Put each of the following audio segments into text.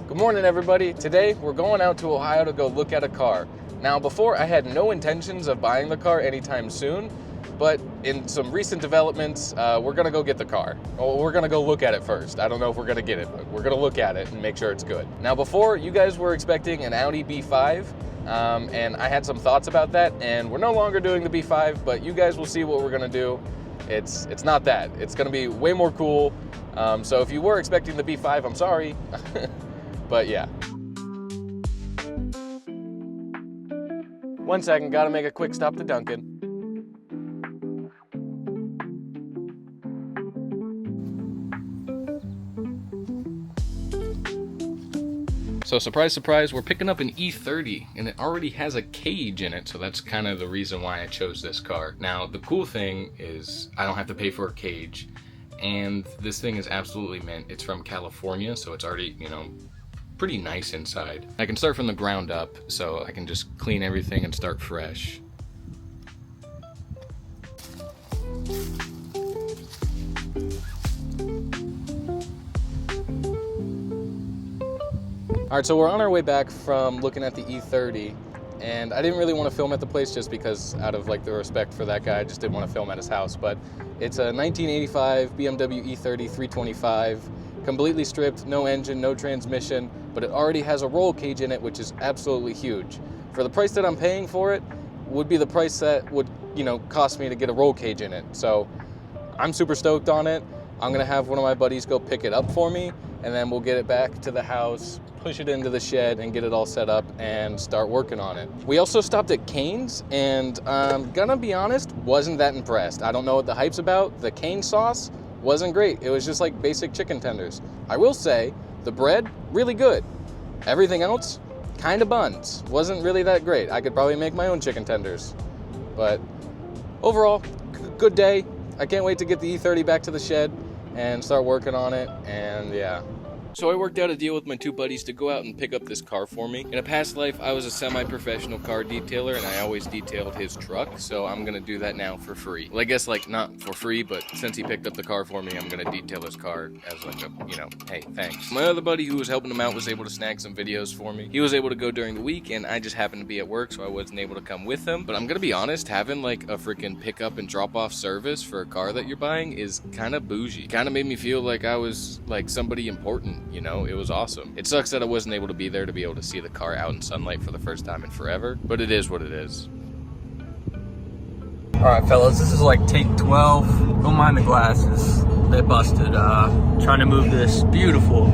Good morning, everybody. Today, we're going out to Ohio to go look at a car. Now, before, I had no intentions of buying the car anytime soon, but in some recent developments, we're gonna go get the car. Well, we're gonna go look at it first. I don't know if we're gonna get it, but we're gonna look at it and make sure it's good. Now, before, you guys were expecting an Audi B5, and I had some thoughts about that, and we're no longer doing the B5, but you guys will see what we're gonna do. It's not that. It's gonna be way more cool. So if you were expecting the B5, I'm sorry. But yeah. 1 second, gotta make a quick stop to Dunkin'. So surprise, surprise, we're picking up an E30 and it already has a cage in it. So that's kind of the reason why I chose this car. Now, the cool thing is I don't have to pay for a cage, and this thing is absolutely mint. It's from California, so it's already, pretty nice inside. I can start from the ground up, so I can just clean everything and start fresh. All right, so we're on our way back from looking at the E30, and I didn't really want to film at the place just because out of the respect for that guy, I just didn't want to film at his house, but it's a 1985 BMW E30 325, completely stripped, no engine, no transmission, but it already has a roll cage in it, which is absolutely huge. For the price that I'm paying for it, would be the price that would, cost me to get a roll cage in it. So I'm super stoked on it. I'm gonna have one of my buddies go pick it up for me, and then we'll get it back to the house, push it into the shed, and get it all set up and start working on it. We also stopped at Cane's, and I'm gonna be honest, wasn't that impressed. I don't know what the hype's about. The cane sauce wasn't great. It was just like basic chicken tenders. I will say, the bread, really good. Everything else, kind of buns. Wasn't really that great. I could probably make my own chicken tenders. But overall, good day. I can't wait to get the E30 back to the shed and start working on it, and yeah. So I worked out a deal with my two buddies to go out and pick up this car for me. In a past life, I was a semi-professional car detailer, and I always detailed his truck, so I'm gonna do that now for free. Well, I guess not for free, but since he picked up the car for me, I'm gonna detail his car as hey, thanks. My other buddy who was helping him out was able to snag some videos for me. He was able to go during the week, and I just happened to be at work, so I wasn't able to come with him. But I'm gonna be honest, having a freaking pick-up and drop-off service for a car that you're buying is kind of bougie. Kind of made me feel like I was somebody important. It was awesome. It sucks that I wasn't able to be there to be able to see the car out in sunlight for the first time in forever, but it is what it is. All right, fellas, this is take 12. Don't mind the glasses. They busted. Trying to move this beautiful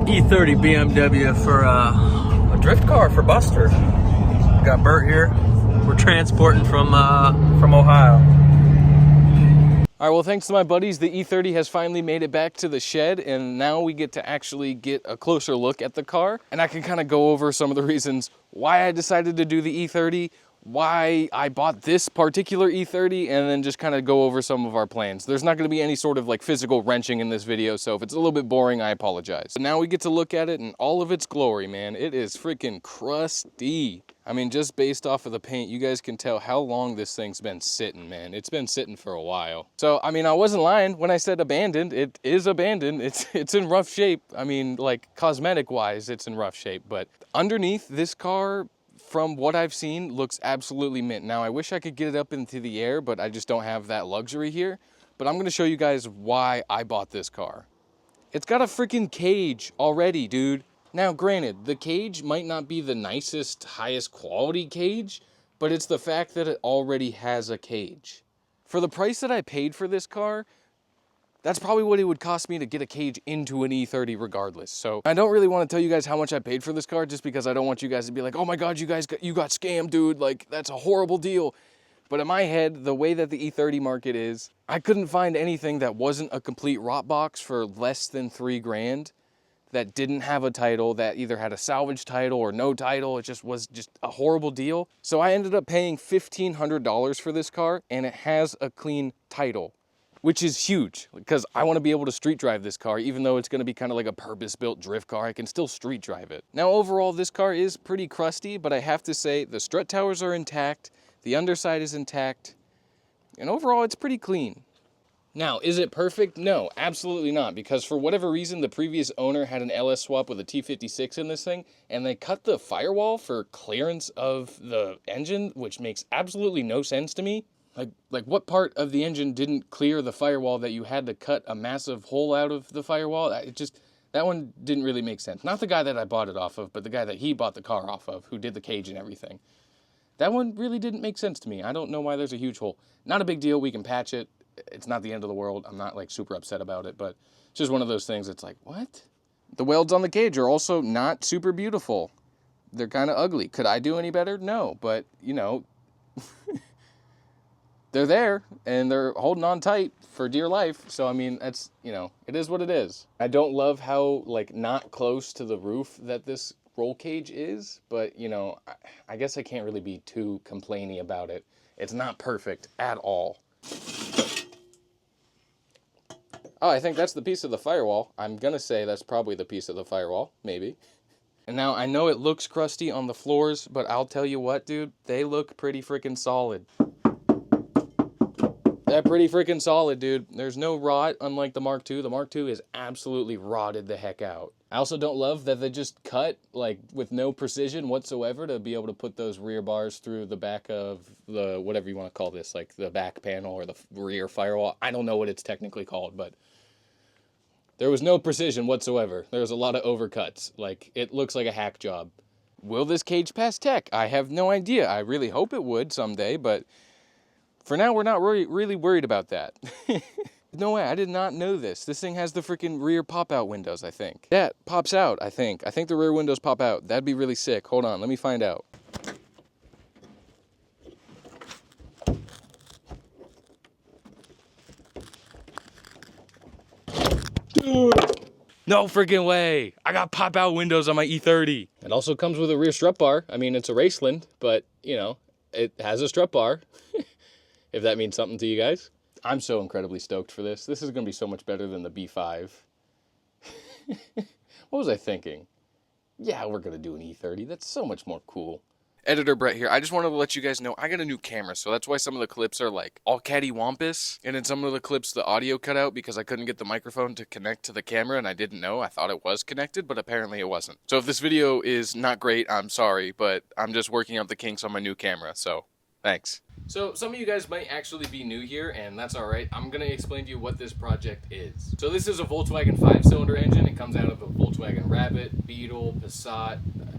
E30 BMW for a drift car for Buster. We got Bert here. We're transporting from Ohio. All right, well, thanks to my buddies, the E30 has finally made it back to the shed, and now we get to actually get a closer look at the car. And I can kind of go over some of the reasons why I decided to do the E30, why I bought this particular E30, and then just kind of go over some of our plans. There's not going to be any sort of physical wrenching in this video, so if it's a little bit boring, I apologize. But now we get to look at it in all of its glory, man. It is freaking crusty. I mean, just based off of the paint, you guys can tell how long this thing's been sitting, man. It's been sitting for a while. So, I mean, I wasn't lying when I said abandoned. It is abandoned. It's in rough shape. I mean, cosmetic-wise, it's in rough shape. But underneath, this car, from what I've seen, looks absolutely mint. Now, I wish I could get it up into the air, but I just don't have that luxury here. But I'm going to show you guys why I bought this car. It's got a freaking cage already, dude. Now, granted, the cage might not be the nicest, highest quality cage, but it's the fact that it already has a cage. For the price that I paid for this car, that's probably what it would cost me to get a cage into an E30 regardless. So I don't really want to tell you guys how much I paid for this car just because I don't want you guys to be like, oh my God, you got scammed, dude. That's a horrible deal. But in my head, the way that the E30 market is, I couldn't find anything that wasn't a complete rot box for less than $3 grand. That didn't have a title, that either had a salvage title or no title. It just was a horrible deal. So I ended up paying $1,500 for this car, and it has a clean title, which is huge because I want to be able to street drive this car. Even though it's going to be kind of like a purpose-built drift car, I can still street drive it. Now, overall, this car is pretty crusty, but I have to say the strut towers are intact, the underside is intact, and overall, it's pretty clean. Now, is it perfect? No, absolutely not, because for whatever reason, the previous owner had an LS swap with a T56 in this thing, and they cut the firewall for clearance of the engine, which makes absolutely no sense to me. Like what part of the engine didn't clear the firewall that you had to cut a massive hole out of the firewall? That one didn't really make sense. Not the guy that I bought it off of, but the guy that he bought the car off of, who did the cage and everything. That one really didn't make sense to me. I don't know why there's a huge hole. Not a big deal, we can patch it. It's not the end of the world. I'm not like super upset about it, but it's just one of those things that's like, what? The welds on the cage are also not super beautiful. They're kind of ugly. Could I do any better? No, but you know, they're there and they're holding on tight for dear life. So, I mean, that's, you know, it is what it is. I don't love how like not close to the roof that this roll cage is, but you know, I guess I can't really be too complainy about it. It's not perfect at all. Oh, I think that's the piece of the firewall. I'm gonna say that's probably the piece of the firewall, maybe. And now I know it looks crusty on the floors, but I'll tell you what, dude, they look pretty freaking solid. They're pretty freaking solid, dude. There's no rot, unlike the Mark II. The Mark II is absolutely rotted the heck out. I also don't love that they just cut, like, with no precision whatsoever to be able to put those rear bars through the back of the, whatever you want to call this, like the back panel or the rear firewall. I don't know what it's technically called, but there was no precision whatsoever. There was a lot of overcuts. Like, it looks like a hack job. Will this cage pass tech? I have no idea. I really hope it would someday, but for now, we're not really worried about that. No way, I did not know this. This thing has the freaking rear pop-out windows, I think. Yeah, it pops out, I think. I think the rear windows pop out. That'd be really sick. Hold on, let me find out. Dude! No freaking way! I got pop-out windows on my E30. It also comes with a rear strut bar. I mean, it's a Raceland, but, you know, it has a strut bar. If that means something to you guys. I'm so incredibly stoked for this. This is going to be so much better than the B5. What was I thinking? Yeah, we're going to do an E30. That's so much more cool. Editor Brett here. I just wanted to let you guys know I got a new camera, so that's why some of the clips are like all cattywampus. And in some of the clips, the audio cut out because I couldn't get the microphone to connect to the camera, and I didn't know. I thought it was connected, but apparently it wasn't. So if this video is not great, I'm sorry, but I'm just working out the kinks on my new camera, so thanks. So some of you guys might actually be new here, and that's alright. I'm going to explain to you what this project is. So this is a Volkswagen 5-cylinder engine. It comes out of a Volkswagen Rabbit, Beetle, Passat,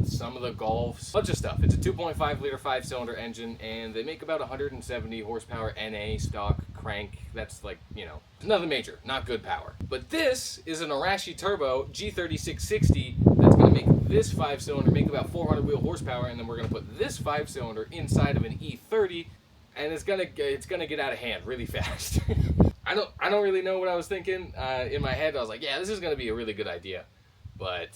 some of the Golfs, bunch of stuff. It's a 2.5 liter 5-cylinder engine, and they make about 170 horsepower NA stock crank. That's like, you know, nothing major, not good power. But this is an Arashi Turbo G3660 that's going to make this 5-cylinder make about 400 wheel horsepower, and then we're going to put this 5-cylinder inside of an E30, and it's gonna get out of hand really fast. I don't really know what I was thinking. In my head, I was like, yeah, this is gonna be a really good idea. But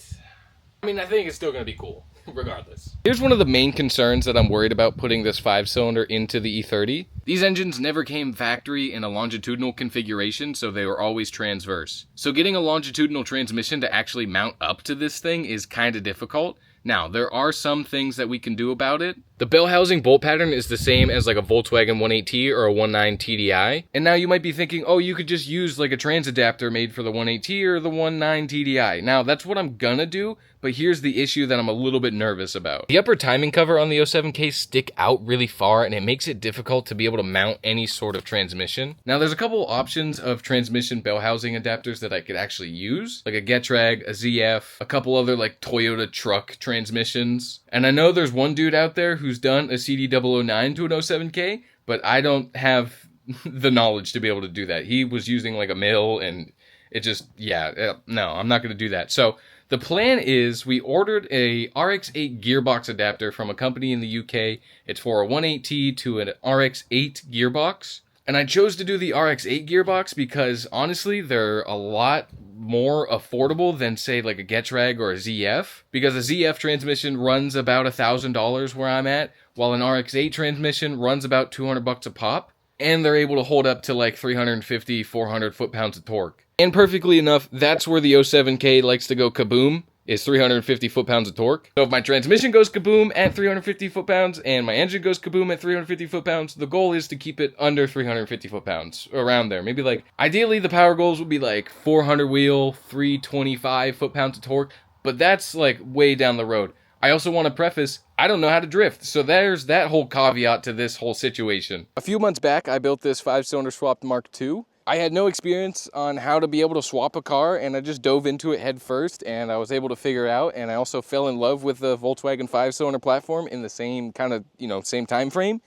I mean, I think it's still gonna be cool, regardless. Here's one of the main concerns that I'm worried about putting this 5-cylinder into the E30. These engines never came factory in a longitudinal configuration, so they were always transverse. So getting a longitudinal transmission to actually mount up to this thing is kind of difficult. Now, there are some things that we can do about it. The bell housing bolt pattern is the same as like a Volkswagen 1.8T or a 1.9 TDI. And now you might be thinking, oh, you could just use like a trans adapter made for the 1.8T or the 1.9 TDI. Now, that's what I'm gonna do, but here's the issue that I'm a little bit nervous about. The upper timing cover on the 07K stick out really far, and it makes it difficult to be able to mount any sort of transmission. Now, there's a couple options of transmission bell housing adapters that I could actually use, like a Getrag, a ZF, a couple other like Toyota truck transmissions. And I know there's one dude out there who's done a CD009 to an 07K, but I don't have the knowledge to be able to do that. He was using like a mill, and it just, yeah, no, I'm not going to do that. So the plan is we ordered a RX-8 gearbox adapter from a company in the UK. It's for a 1.8T to an RX-8 gearbox. And I chose to do the RX-8 gearbox because honestly, they're a lot more affordable than say like a Getrag or a ZF, because a ZF transmission runs about $1,000 where I'm at, while an RX-8 transmission runs about 200 bucks a pop, and they're able to hold up to like 350, 400 foot-pounds of torque. And perfectly enough, that's where the 07K likes to go kaboom. is 350 foot-pounds of torque. So if my transmission goes kaboom at 350 foot-pounds and my engine goes kaboom at 350 foot-pounds, the goal is to keep it under 350 foot-pounds, around there. Maybe like, ideally the power goals would be like 400 wheel, 325 foot-pounds of torque, but that's like way down the road. I also want to preface, I don't know how to drift, so there's that whole caveat to this whole situation. A few months back, I built this 5-cylinder swapped Mark II. I had no experience on how to be able to swap a car, and I just dove into it head first, and I was able to figure it out, and I also fell in love with the Volkswagen 5-cylinder platform in the same kind of, same time frame.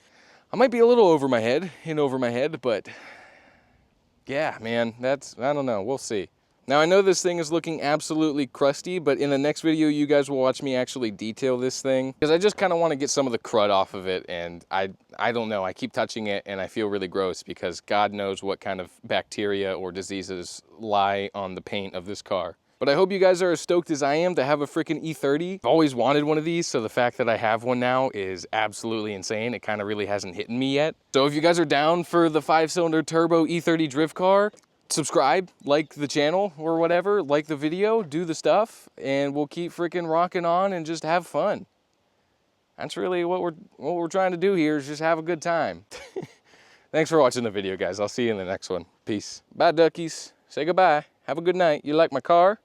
I might be a little over my head, but yeah, man, I don't know, we'll see. Now, I know this thing is looking absolutely crusty, but in the next video, you guys will watch me actually detail this thing, because I just kind of want to get some of the crud off of it, and I don't know, I keep touching it, and I feel really gross, because God knows what kind of bacteria or diseases lie on the paint of this car. But I hope you guys are as stoked as I am to have a freaking E30. I've always wanted one of these, so the fact that I have one now is absolutely insane. It kind of really hasn't hit me yet. So if you guys are down for the 5-cylinder turbo E30 drift car, subscribe, like the channel or whatever, like the video, do the stuff, and we'll keep freaking rocking on and just have fun. That's really what we're trying to do here, is just have a good time. Thanks for watching the video, guys. I'll see you in the next one. Peace. Bye, duckies. Say goodbye. Have a good night. You like my car?